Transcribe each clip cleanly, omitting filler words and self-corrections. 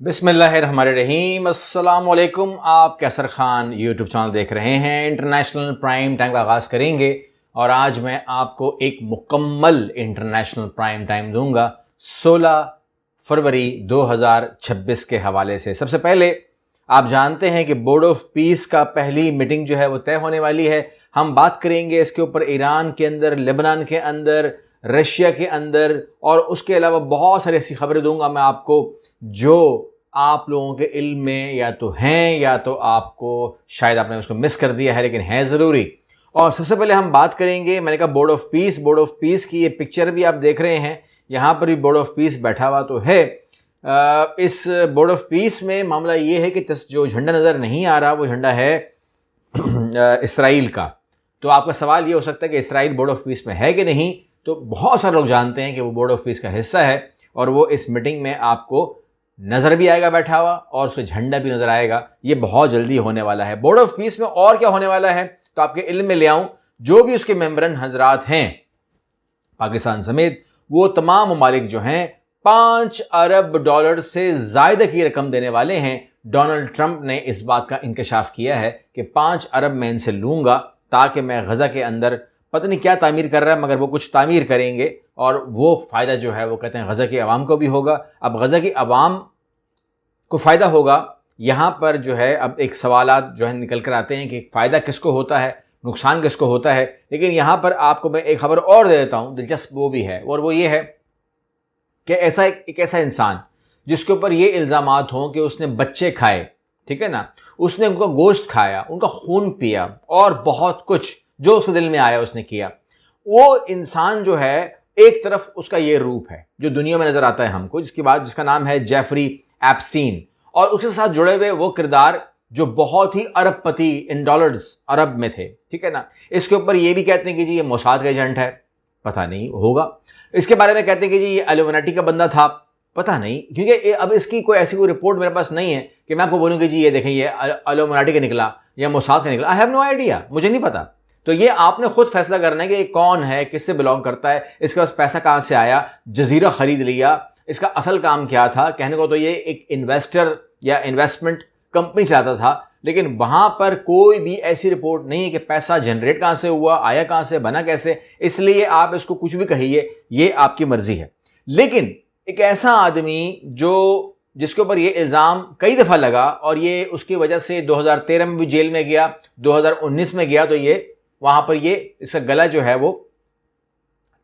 بسم اللہ الرحمن الرحیم۔ السلام علیکم۔ آپ کیسر خان یوٹیوب چینل دیکھ رہے ہیں۔ انٹرنیشنل پرائم ٹائم کا آغاز کریں گے اور آج میں آپ کو ایک مکمل انٹرنیشنل پرائم ٹائم دوں گا 16 فروری 2026 کے حوالے سے۔ سب سے پہلے آپ جانتے ہیں کہ بورڈ آف پیس کا پہلی میٹنگ جو ہے وہ طے ہونے والی ہے۔ ہم بات کریں گے اس کے اوپر ایران کے اندر، لبنان کے اندر، رشیا کے اندر، اور اس کے علاوہ بہت ساری ایسی خبریں دوں گا میں آپ کو جو آپ لوگوں کے علم میں یا تو ہیں یا تو آپ کو شاید آپ نے اس کو مس کر دیا ہے، لیکن ہے ضروری۔ اور سب سے پہلے ہم بات کریں گے، میں نے کہا بورڈ آف پیس کی یہ پکچر بھی آپ دیکھ رہے ہیں، یہاں پر بھی بورڈ آف پیس بیٹھا ہوا تو ہے۔ اس بورڈ آف پیس میں معاملہ یہ ہے کہ جو جھنڈا نظر نہیں آ رہا وہ جھنڈا ہے اسرائیل کا۔ تو آپ کا سوال یہ ہو سکتا ہے کہ اسرائیل بورڈ آف پیس میں ہے کہ نہیں، تو بہت سارے لوگ جانتے ہیں کہ وہ بورڈ آف پیس کا حصہ ہے اور وہ اس میٹنگ میں آپ کو نظر بھی آئے گا بیٹھا ہوا، اور اس کا جھنڈا بھی نظر آئے گا۔ یہ بہت جلدی ہونے والا ہے۔ بورڈ آف پیس میں اور کیا ہونے والا ہے تو آپ کے علم میں لے آؤں، جو بھی اس کے ممبران حضرات ہیں پاکستان سمیت، وہ تمام ممالک جو ہیں $5 ارب سے زائد کی رقم دینے والے ہیں۔ ڈونلڈ ٹرمپ نے اس بات کا انکشاف کیا ہے کہ 5 ارب میں ان سے لوں گا تاکہ میں غزہ کے اندر پتہ نہیں کیا تعمیر کر رہا ہے، مگر وہ کچھ تعمیر کریں گے اور وہ فائدہ جو ہے وہ کہتے ہیں غزہ کی عوام کو بھی ہوگا۔ اب غزہ کی عوام کو فائدہ ہوگا، یہاں پر جو ہے اب ایک سوالات جو ہے نکل کر آتے ہیں کہ فائدہ کس کو ہوتا ہے، نقصان کس کو ہوتا ہے۔ لیکن یہاں پر آپ کو میں ایک خبر اور دے دیتا ہوں، دلچسپ وہ بھی ہے، اور وہ یہ ہے کہ ایک ایسا انسان جس کے اوپر یہ الزامات ہوں کہ اس نے بچے کھائے، ٹھیک ہے نا، اس نے ان کا گوشت کھایا، ان کا خون پیا اور بہت کچھ جو اس کے دل میں آیا اس نے کیا، وہ انسان جو ہے ایک طرف اس کا یہ روپ ہے جو دنیا میں نظر آتا ہے ہم کو، جس کا نام ہے جیفری ایپسٹین، اور اس کے ساتھ جڑے ہوئے وہ کردار جو بہت ہی ارب پتی ان ڈالرز عرب میں تھے، ٹھیک ہے نا۔ اس کے اوپر یہ بھی کہتے ہیں کہ جی یہ موساد کا ایجنٹ ہے، پتہ نہیں ہوگا۔ اس کے بارے میں کہتے ہیں کہ جی یہ الومناٹی کا بندہ تھا، پتہ نہیں، کیونکہ اب اس کی کوئی ایسی کوئی رپورٹ میرے پاس نہیں ہے کہ میں آپ کو بولوں کہ جی یہ دیکھیں یہ الومناٹی کا نکلا یا موساد کا نکلا۔ آئی ہیو نو آئیڈیا، مجھے نہیں پتا۔ تو یہ آپ نے خود فیصلہ کرنا ہے کہ یہ کون ہے، کس سے بلانگ کرتا ہے، اس کے پاس پیسہ کہاں سے آیا، جزیرہ خرید لیا، اس کا اصل کام کیا تھا۔ کہنے کو تو یہ ایک انویسٹر یا انویسٹمنٹ کمپنی چلاتا تھا، لیکن وہاں پر کوئی بھی ایسی رپورٹ نہیں ہے کہ پیسہ جنریٹ کہاں سے ہوا، آیا کہاں سے، بنا کیسے۔ اس لیے آپ اس کو کچھ بھی کہیے، یہ آپ کی مرضی ہے۔ لیکن ایک ایسا آدمی جس کے اوپر یہ الزام کئی دفعہ لگا اور یہ اس کی وجہ سے 2013 میں بھی جیل میں گیا، 2019 میں گیا، تو یہ وہاں پر یہ اس کا گلا جو ہے وہ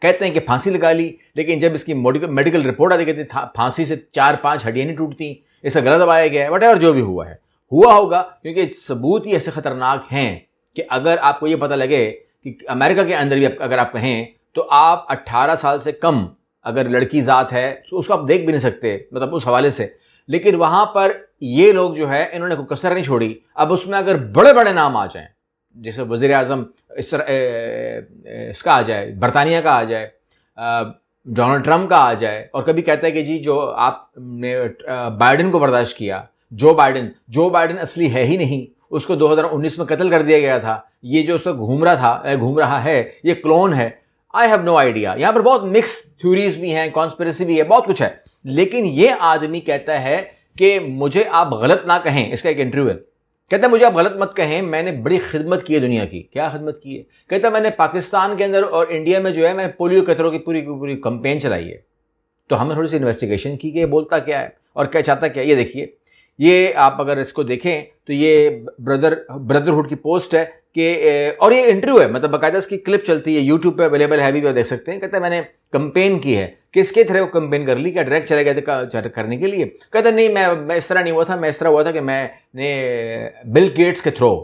کہتے ہیں کہ پھانسی لگا لی، لیکن جب اس کی میڈیکل رپورٹ آتی کہتی پھانسی سے 4-5 ہڈیاں نہیں ٹوٹتی، اس کا گلا دبایا گیا ہے، وٹ ایور جو بھی ہوا ہوگا، کیونکہ ثبوت ہی ایسے خطرناک ہیں کہ اگر آپ کو یہ پتہ لگے کہ امریکہ کے اندر بھی اگر آپ کہیں تو آپ 18 سال سے کم اگر لڑکی ذات ہے تو اس کو آپ دیکھ بھی نہیں سکتے، مطلب اس حوالے سے۔ لیکن وہاں پر یہ لوگ جو ہے انہوں نے کوئی کسر نہیں چھوڑی۔ اب اس میں اگر بڑے بڑے نام آ جائیں، جیسے وزیر اعظم اس کا آ جائے، برطانیہ کا آ جائے، ڈونلڈ ٹرمپ کا آ جائے، اور کبھی کہتا ہے کہ جی جو آپ نے بائیڈن کو برداشت کیا، جو بائیڈن اصلی ہے ہی نہیں، اس کو 2019 میں قتل کر دیا گیا تھا، یہ جو اس وقت گھوم رہا ہے یہ کلون ہے۔ I have no idea. یہاں پر بہت مکس تھیوریز بھی ہیں، کانسپریسی بھی ہے، بہت کچھ ہے، لیکن یہ آدمی کہتا ہے کہ مجھے آپ غلط نہ کہیں۔ اس کا ایک انٹرویو ہے، کہتا ہے مجھے آپ غلط مت کہیں، میں نے بڑی خدمت کی ہے دنیا کی۔ کیا خدمت کی ہے؟ کہتا ہے میں نے پاکستان کے اندر اور انڈیا میں جو ہے میں نے پولیو قطروں کی پوری کمپین چلائی ہے۔ تو ہم نے تھوڑی سی انویسٹیگیشن کی کہ یہ بولتا کیا ہے اور کیا چاہتا کیا۔ یہ دیکھیے، یہ آپ اگر اس کو دیکھیں تو یہ بردرہڈ کی پوسٹ ہے کہ اور یہ انٹرویو ہے، مطلب باقاعدہ اس کی کلپ چلتی ہے، یوٹیوب پہ اویلیبل ہے، بھی دیکھ سکتے ہیں۔ کہتا ہے میں نے کمپین کی ہے، کس کے تھرو کمپین کر لی، کیا ڈائریکٹ چلے گئے تھے کرنے کے لیے؟ کہتا ہے نہیں، میں اس طرح نہیں ہوا تھا، میں اس طرح ہوا تھا کہ میں نے بل گیٹس کے تھرو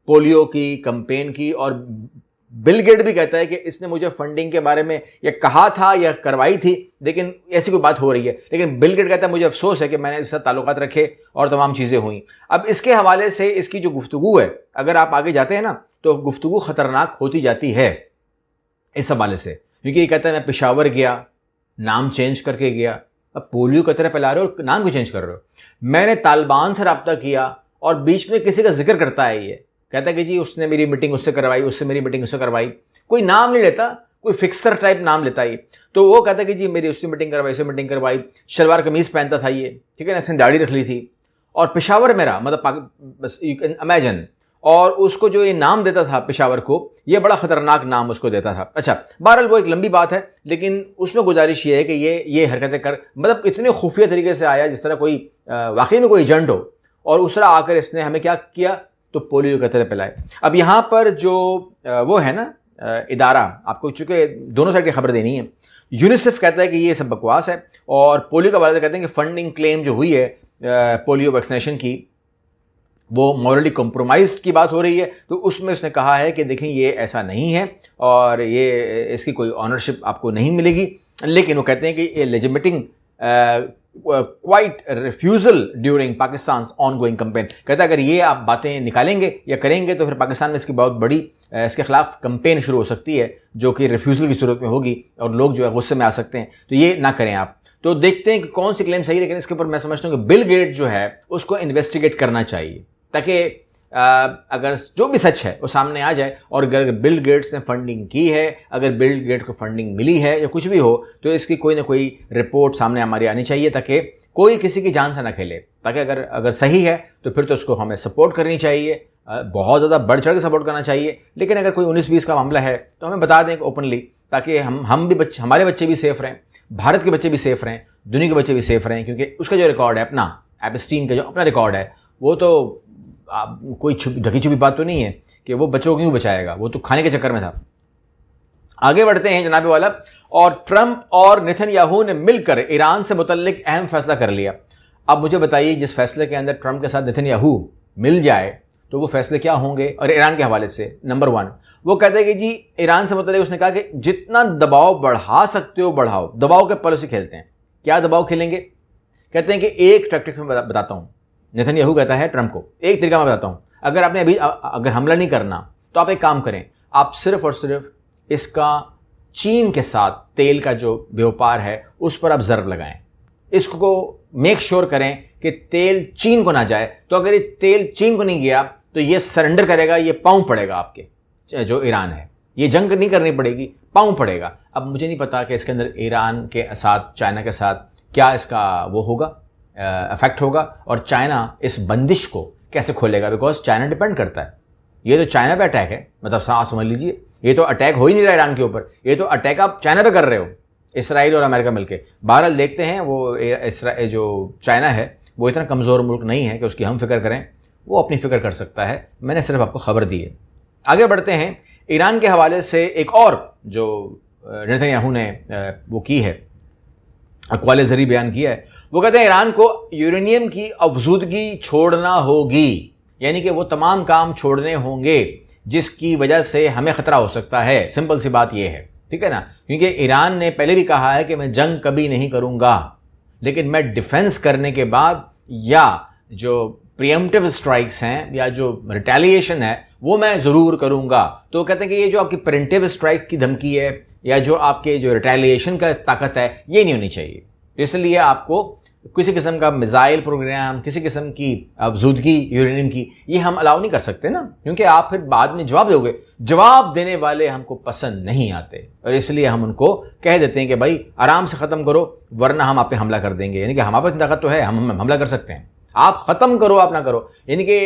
پولیو کی کمپین کی، اور بل گیٹ بھی کہتا ہے کہ اس نے مجھے فنڈنگ کے بارے میں یہ کہا تھا یا کروائی تھی، لیکن ایسی کوئی بات ہو رہی ہے۔ لیکن بل گیٹ کہتا ہے مجھے افسوس ہے کہ میں نے اس سے تعلقات رکھے اور تمام چیزیں ہوئیں۔ اب اس کے حوالے سے اس کی جو گفتگو ہے، اگر آپ آگے جاتے ہیں نا تو گفتگو خطرناک ہوتی جاتی ہے اس حوالے سے، کیونکہ یہ کہتا ہے میں پشاور گیا، نام چینج کر کے گیا۔ اب پولیو کا طرح پھیلا رہے ہو اور نام کیوں چینج کر رہے ہو؟ میں نے طالبان سے رابطہ کیا، اور بیچ میں کسی کا ذکر کرتا ہے، یہ کہتا ہے کہ جی اس نے میری میٹنگ اس سے کروائی، اس سے میری میٹنگ اس سے کروائی، کوئی نام نہیں لیتا، کوئی فکسر ٹائپ نام لیتا ہے. تو وہ کہتا ہے کہ جی میری اس سے میٹنگ کروائی، اسے میٹنگ کروائی، شلوار قمیض پہنتا تھا یہ، ٹھیک ہے نا، اس نے داڑھی رکھ لی تھی، اور پشاور میرا مطلب بس یو کین امیجن، اور اس کو جو یہ نام دیتا تھا پشاور کو، یہ بڑا خطرناک نام اس کو دیتا تھا. اچھا بہرحال وہ ایک لمبی بات ہے، لیکن اس میں گزارش یہ ہے کہ یہ حرکتیں کر مطلب اتنے خفیہ طریقے سے آیا جس طرح کوئی واقعی میں کوئی ایجنٹ ہو، اور اس طرح آ کر اس نے ہمیں کیا کیا، تو پولیو کے قطرے پلائے. اب یہاں پر جو وہ ہے نا ادارہ، آپ کو چونکہ دونوں سائڈ کی خبر دینی ہے، یونیسیف کہتا ہے کہ یہ سب بکواس ہے، اور پولیو کا حوالے سے کہتے ہیں کہ فنڈنگ کلیم جو ہوئی ہے پولیو ویکسینیشن کی، وہ مورلی کمپرومائزڈ کی بات ہو رہی ہے. تو اس میں اس نے کہا ہے کہ دیکھیں یہ ایسا نہیں ہے، اور یہ اس کی کوئی آنرشپ آپ کو نہیں ملے گی. لیکن وہ کہتے ہیں کہ یہ legitimating quiet refusal during Pakistan's ongoing campaign. کہتا ہے اگر یہ آپ باتیں نکالیں گے یا کریں گے تو پھر پاکستان میں اس کی بہت بڑی اس کے خلاف کمپین شروع ہو سکتی ہے، جو کہ ریفیوزل کی صورت میں ہوگی، اور لوگ جو ہے غصے میں آ سکتے ہیں. تو یہ نہ کریں آپ. تو دیکھتے ہیں کہ کون سی کلیم صحیح ہے، لیکن اس کے اوپر میں سمجھتا ہوں کہ بل گیٹ جو ہے اس کو انویسٹیگیٹ کرنا چاہیے، تاکہ اگر جو بھی سچ ہے وہ سامنے آ جائے. اور اگر بل گیٹس نے فنڈنگ کی ہے، اگر بل گیٹ کو فنڈنگ ملی ہے یا کچھ بھی ہو، تو اس کی کوئی نہ کوئی رپورٹ سامنے ہماری آنی چاہیے، تاکہ کوئی کسی کی جان سے نہ کھیلے. تاکہ اگر صحیح ہے تو پھر تو اس کو ہمیں سپورٹ کرنی چاہیے، بہت زیادہ بڑھ چڑھ کے سپورٹ کرنا چاہیے. لیکن اگر کوئی 19-20 کا معاملہ ہے تو ہمیں بتا دیں اوپنلی، تاکہ ہم بھی ہمارے بچے بھی سیف رہیں، بھارت کے بچے بھی سیف رہیں، دنیا کے بچے بھی سیف رہیں. کیونکہ اس کا جو ریکارڈ ہے اپنا، ایپسٹین کا جو اپنا ریکارڈ ہے، وہ تو کوئی ڈھکی چھپی بات تو نہیں ہے کہ وہ بچوں کو کیوں بچائے گا، وہ تو کھانے کے چکر میں تھا. آگے بڑھتے ہیں جناب والا. اور ٹرمپ اور نیتن یاہو نے مل کر ایران سے متعلق اہم فیصلہ کر لیا. اب مجھے بتائیے جس فیصلے کے اندر ٹرمپ کے ساتھ نیتن یاہو مل جائے تو وہ فیصلے کیا ہوں گے. اور ایران کے حوالے سے نمبر 1 وہ کہتے ہیں کہ جی ایران سے متعلق اس نے کہا کہ جتنا دباؤ بڑھا سکتے ہو بڑھاؤ. دباؤ کے پالیسی کھیلتے ہیں. کیا دباؤ کھیلیں گے؟ کہتے ہیں کہ ایک ٹیکٹک میں بتاتا ہوں. نیتن یاہو کہتا ہے ٹرمپ کو ایک طریقہ میں بتاتا ہوں، اگر آپ نے اگر حملہ نہیں کرنا تو آپ ایک کام کریں، آپ صرف اور صرف اس کا چین کے ساتھ تیل کا جو بیوپار ہے اس پر آپ ضرب لگائیں. اس کو میک شور کریں کہ تیل چین کو نہ جائے. تو اگر یہ تیل چین کو نہیں گیا تو یہ سرنڈر کرے گا، یہ پاؤں پڑے گا آپ کے جو ایران ہے. یہ جنگ نہیں کرنی پڑے گی، پاؤں پڑے گا. اب مجھے نہیں پتا کہ اس کے اندر ایران کے ساتھ چائنا کے ساتھ کیا اس کا وہ ہوگا، افیکٹ ہوگا، اور چائنا اس بندش کو کیسے کھولے گا. بیکاز چائنا ڈیپینڈ کرتا ہے. یہ تو چائنا پہ اٹیک ہے، مطلب سمجھ لیجیے یہ تو اٹیک ہو ہی نہیں رہا ایران کے اوپر، یہ تو اٹیک آپ چائنا پہ کر رہے ہو، اسرائیل اور امریکہ مل کے. بہرحال دیکھتے ہیں. وہ جو چائنا ہے وہ اتنا کمزور ملک نہیں ہے کہ اس کی ہم فکر کریں، وہ اپنی فکر کر سکتا ہے. میں نے صرف آپ کو خبر دی ہے. آگے بڑھتے ہیں. ایران کے حوالے سے ایک اور جو نیتن یاہو نے وہ کی ہے، اقوال زرعی بیان کیا ہے. وہ کہتے ہیں ایران کو یورینیم کی افزودگی چھوڑنا ہوگی، یعنی کہ وہ تمام کام چھوڑنے ہوں گے جس کی وجہ سے ہمیں خطرہ ہو سکتا ہے. سمپل سی بات یہ ہے، ٹھیک ہے نا. کیونکہ ایران نے پہلے بھی کہا ہے کہ میں جنگ کبھی نہیں کروں گا، لیکن میں ڈیفنس کرنے کے بعد یا جو پریمپٹیو اسٹرائکس ہیں یا جو ریٹیلیشن ہے وہ میں ضرور کروں گا. تو کہتے ہیں کہ یہ جو آپ کی پریمپٹیو اسٹرائک کی دھمکی ہے یا جو آپ کے جو ریٹیلیشن کا طاقت ہے یہ نہیں ہونی چاہیے. اس لیے آپ کو کسی قسم کا میزائل پروگرام، کسی قسم کی افزودگی یورینیم کی، یہ ہم الاؤ نہیں کر سکتے نا، کیونکہ آپ پھر بعد میں جواب دو گے. جواب دینے والے ہم کو پسند نہیں آتے، اور اس لیے ہم ان کو کہہ دیتے ہیں کہ بھائی آرام سے ختم کرو ورنہ ہم آپ پہ حملہ کر دیں گے. یعنی کہ ہمارے پاس طاقت تو ہے، ہم حملہ کر سکتے ہیں، آپ ختم کرو، آپ نہ کرو. یعنی کہ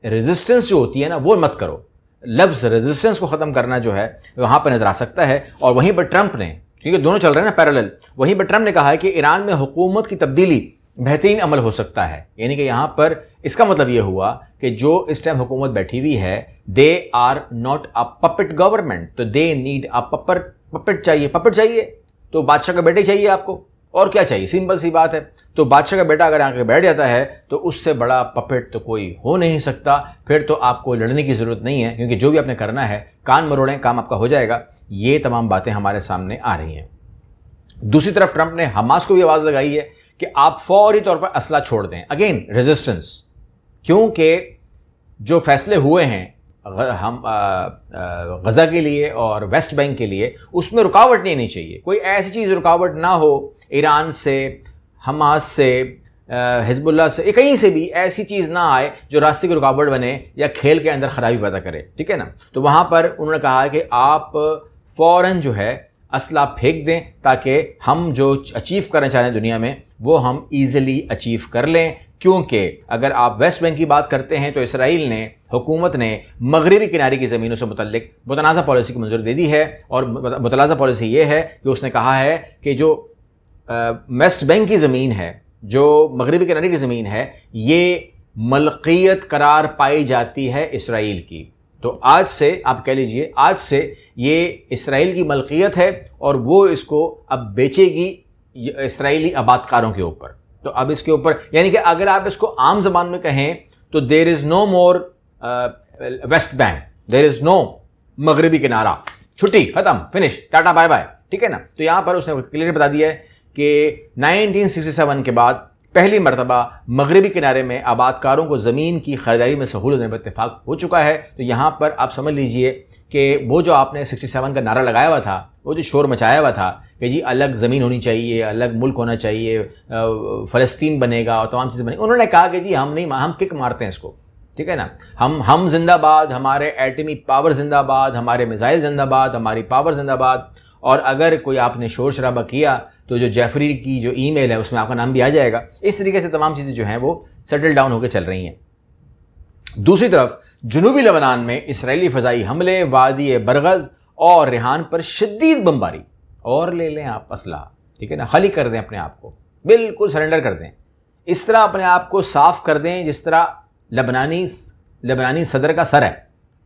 ریزسٹنس جو ہوتی ہے نا وہ مت کرو. لفظ ریزسٹنس کو ختم کرنا جو ہے وہاں پہ نظر آ سکتا ہے. اور وہیں پر ٹرمپ نے، کیونکہ دونوں چل رہے ہیں نا پیرالل، وہیں پر ٹرمپ نے کہا ہے کہ ایران میں حکومت کی تبدیلی بہترین عمل ہو سکتا ہے. یعنی کہ یہاں پر اس کا مطلب یہ ہوا کہ جو اس ٹائم حکومت بیٹھی ہوئی ہے، they are not a puppet government, تو دے نیڈ اے پپٹ چاہیے. پپٹ چاہیے تو بادشاہ کا بیٹے چاہیے آپ کو، اور کیا چاہیے؟ سمپل سی بات ہے. تو بادشاہ کا بیٹا اگر آ کے بیٹھ جاتا ہے تو اس سے بڑا پپٹ تو کوئی ہو نہیں سکتا. پھر تو آپ کو لڑنے کی ضرورت نہیں ہے، کیونکہ جو بھی آپ نے کرنا ہے کان مروڑیں، کام آپ کا ہو جائے گا. یہ تمام باتیں ہمارے سامنے آ رہی ہیں. دوسری طرف ٹرمپ نے حماس کو بھی آواز لگائی ہے کہ آپ فوری طور پر اسلحہ چھوڑ دیں. اگین ریزسٹنس، کیونکہ جو فیصلے ہوئے ہیں ہم غزہ کے لیے اور ویسٹ بینک کے لیے، اس میں رکاوٹ نہیں چاہیے. کوئی ایسی چیز رکاوٹ نہ ہو، ایران سے، حماس سے، حزب اللہ سے، کہیں سے بھی ایسی چیز نہ آئے جو راستے کی رکاوٹ بنے یا کھیل کے اندر خرابی پیدا کرے. ٹھیک ہے نا. تو وہاں پر انہوں نے کہا کہ آپ فوراً جو ہے اسلحہ پھینک دیں تاکہ ہم جو اچیو کرنا چاہ رہے ہیں دنیا میں وہ ہم ایزیلی اچیو کر لیں. کیونکہ اگر آپ ویسٹ بینک کی بات کرتے ہیں تو اسرائیل نے حکومت نے مغربی کنارے کی زمینوں سے متعلق متنازع پالیسی کی منظوری دے دی ہے, اور متنازع پالیسی یہ ہے کہ اس نے کہا ہے کہ جو ویسٹ بینک کی زمین ہے, جو مغربی کنارے کی زمین ہے, یہ ملکیت قرار پائی جاتی ہے اسرائیل کی. تو آج سے آپ کہہ لیجئے آج سے یہ اسرائیل کی ملکیت ہے اور وہ اس کو اب بیچے گی اسرائیلی آباد کاروں کے اوپر. تو اب اس کے اوپر یعنی کہ اگر آپ اس کو عام زبان میں کہیں تو دیر از نو مور ویسٹ بینک, دیر از نو مغربی کنارہ, چھٹی ختم, فنش, ٹاٹا بائے بائے, ٹھیک ہے نا. تو یہاں پر اس نے کلیئر بتا دیا ہے کہ 1967 کے بعد پہلی مرتبہ مغربی کنارے میں آباد کاروں کو زمین کی خریداری میں سہولت دینے پر اتفاق ہو چکا ہے. تو یہاں پر آپ سمجھ لیجئے کہ وہ جو آپ نے 67 کا نعرہ لگایا ہوا تھا, وہ جو شور مچایا ہوا تھا کہ جی الگ زمین ہونی چاہیے, الگ ملک ہونا چاہیے, فلسطین بنے گا اور تمام چیزیں بنے گی, انہوں نے کہا کہ جی ہم کک مارتے ہیں اس کو, ٹھیک ہے نا. ہم زندہ باد, ہمارے ایٹمی پاور زندہ باد, ہمارے میزائل زندہ باد, ہماری پاور زندہ باد. اور اگر کوئی آپ نے شور شرابہ کیا تو جو جیفری کی جو ای میل ہے اس میں آپ کا نام بھی آ جائے گا. اس طریقے سے تمام چیزیں جو ہیں وہ سیٹل ڈاؤن ہو کے چل رہی ہیں. دوسری طرف جنوبی لبنان میں اسرائیلی فضائی حملے, وادی برغز اور ریحان پر شدید بمباری, اور لے لیں آپ اسلحہ, ٹھیک ہے نا, خالی کر دیں اپنے آپ کو, بالکل سرنڈر کر دیں. اس طرح اپنے آپ کو صاف کر دیں جس طرح لبنانی صدر کا سر ہے,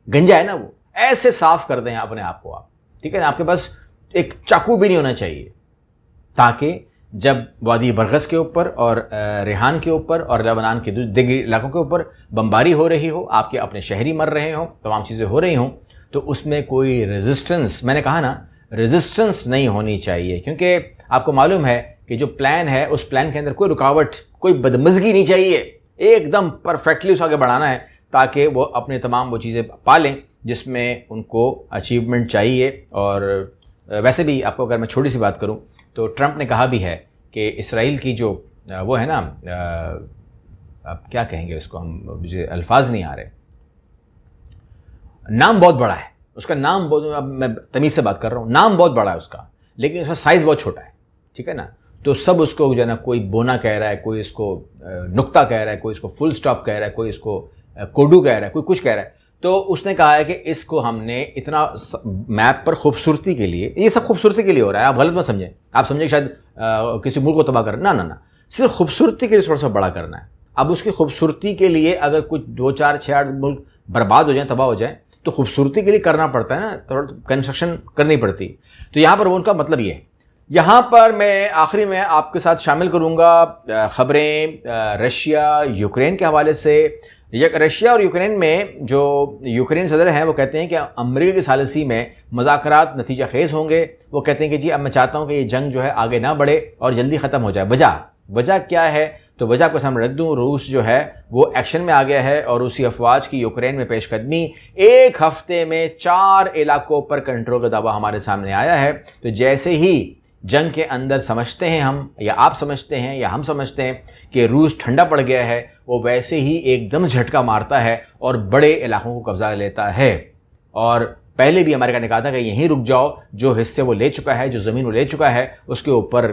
گنجا ہے نا, وہ ایسے صاف کر دیں اپنے آپ کو آپ, ٹھیک ہے نا. آپ کے پاس ایک چاقو بھی نہیں ہونا چاہیے, تاکہ جب وادی برغز کے اوپر اور ریحان کے اوپر اور لبنان کے دیگر علاقوں کے اوپر بمباری ہو رہی ہو, آپ کے اپنے شہری مر رہے ہوں, تمام چیزیں ہو رہی ہوں, تو اس میں کوئی ریزسٹنس, میں نے کہا نا ریزسٹنس نہیں ہونی چاہیے. کیونکہ آپ کو معلوم ہے کہ جو پلان ہے اس پلان کے اندر کوئی رکاوٹ, کوئی بدمزگی نہیں چاہیے, ایک دم پرفیکٹلی اس کو آگے بڑھانا ہے تاکہ وہ اپنے تمام وہ چیزیں پالیں جس میں ان کو اچیومنٹ چاہیے. اور ویسے بھی آپ کو اگر میں چھوٹی سی بات کروں تو ٹرمپ نے کہا بھی ہے کہ اسرائیل کی جو وہ ہے نا, اب کیا کہیں گے اس کو, مجھے الفاظ نہیں آ رہے, نام بہت بڑا ہے اس کا, نام بہت, اب میں تمیز سے بات کر رہا ہوں, نام بہت بڑا ہے اس کا, لیکن اس کا سائز بہت چھوٹا ہے, ٹھیک ہے نا. تو سب اس کو جو ہے نا, کوئی بونا کہہ رہا ہے, کوئی اس کو نقطہ کہہ رہا ہے, کوئی اس کو فل سٹاپ کہہ رہا ہے, کوئی اس کو کوڈو کہہ رہا ہے, کوئی کچھ کہہ رہا ہے. تو اس نے کہا ہے کہ اس کو ہم نے اتنا میپ پر خوبصورتی کے لیے, یہ سب خوبصورتی کے لیے ہو رہا ہے, آپ غلط مت سمجھیں, آپ سمجھیں کہ شاید کسی ملک کو تباہ کرنا, نہ, صرف خوبصورتی کے لیے تھوڑا سا بڑا کرنا ہے. اب اس کی خوبصورتی کے لیے اگر کچھ 2 4 6 8 ملک برباد ہو جائیں, تباہ ہو جائیں, تو خوبصورتی کے لیے کرنا پڑتا ہے نا, تھوڑا کنسٹرکشن کرنی پڑتی. تو یہاں پر وہ ان کا مطلب یہ ہے. یہاں پر میں آخری میں آپ کے ساتھ شامل کروں گا خبریں رشیا یوکرین کے حوالے سے. رشیا اور یوکرین میں جو یوکرین صدر ہیں وہ کہتے ہیں کہ امریکہ کی ثالثی میں مذاکرات نتیجہ خیز ہوں گے. وہ کہتے ہیں کہ جی اب میں چاہتا ہوں کہ یہ جنگ جو ہے آگے نہ بڑھے اور جلدی ختم ہو جائے. وجہ کیا ہے؟ تو وجہ کو سامنے رکھ دوں, روس جو ہے وہ ایکشن میں آ گیا ہے اور روسی افواج کی یوکرین میں پیش قدمی 1 ہفتے میں 4 علاقوں پر کنٹرول کا دعویٰ ہمارے سامنے آیا ہے. تو جیسے ہی جنگ کے اندر سمجھتے ہیں ہم, یا آپ سمجھتے ہیں یا ہم سمجھتے ہیں کہ روس ٹھنڈا پڑ گیا ہے, وہ ویسے ہی ایک دم جھٹکا مارتا ہے اور بڑے علاقوں کو قبضہ لیتا ہے. اور پہلے بھی امریکہ نے کہا تھا کہ یہیں رک جاؤ, جو حصے وہ لے چکا ہے, جو زمین وہ لے چکا ہے اس کے اوپر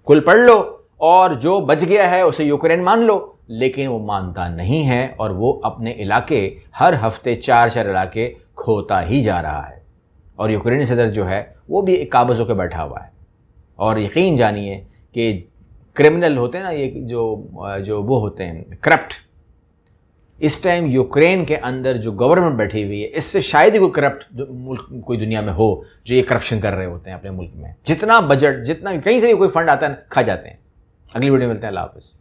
کل پڑھ لو, اور جو بچ گیا ہے اسے یوکرین مان لو. لیکن وہ مانتا نہیں ہے اور وہ اپنے علاقے ہر ہفتے 4 علاقے کھوتا ہی جا رہا ہے. اور یوکرینی صدر جو ہے وہ بھی ایک قابض ہو کے بیٹھا ہوا ہے. اور یقین جانیے کہ کرمنل ہوتے ہیں نا, یہ جو وہ ہوتے ہیں کرپٹ, اس ٹائم یوکرین کے اندر جو گورنمنٹ بیٹھی ہوئی ہے, اس سے شاید ہی کوئی کرپٹ ملک کوئی دنیا میں ہو جو یہ کرپشن کر رہے ہوتے ہیں اپنے ملک میں. جتنا بجٹ, جتنا کہیں سے بھی کوئی فنڈ آتا ہے کھا جاتے ہیں. اگلی ویڈیو میں ملتے ہیں. اللہ حافظ.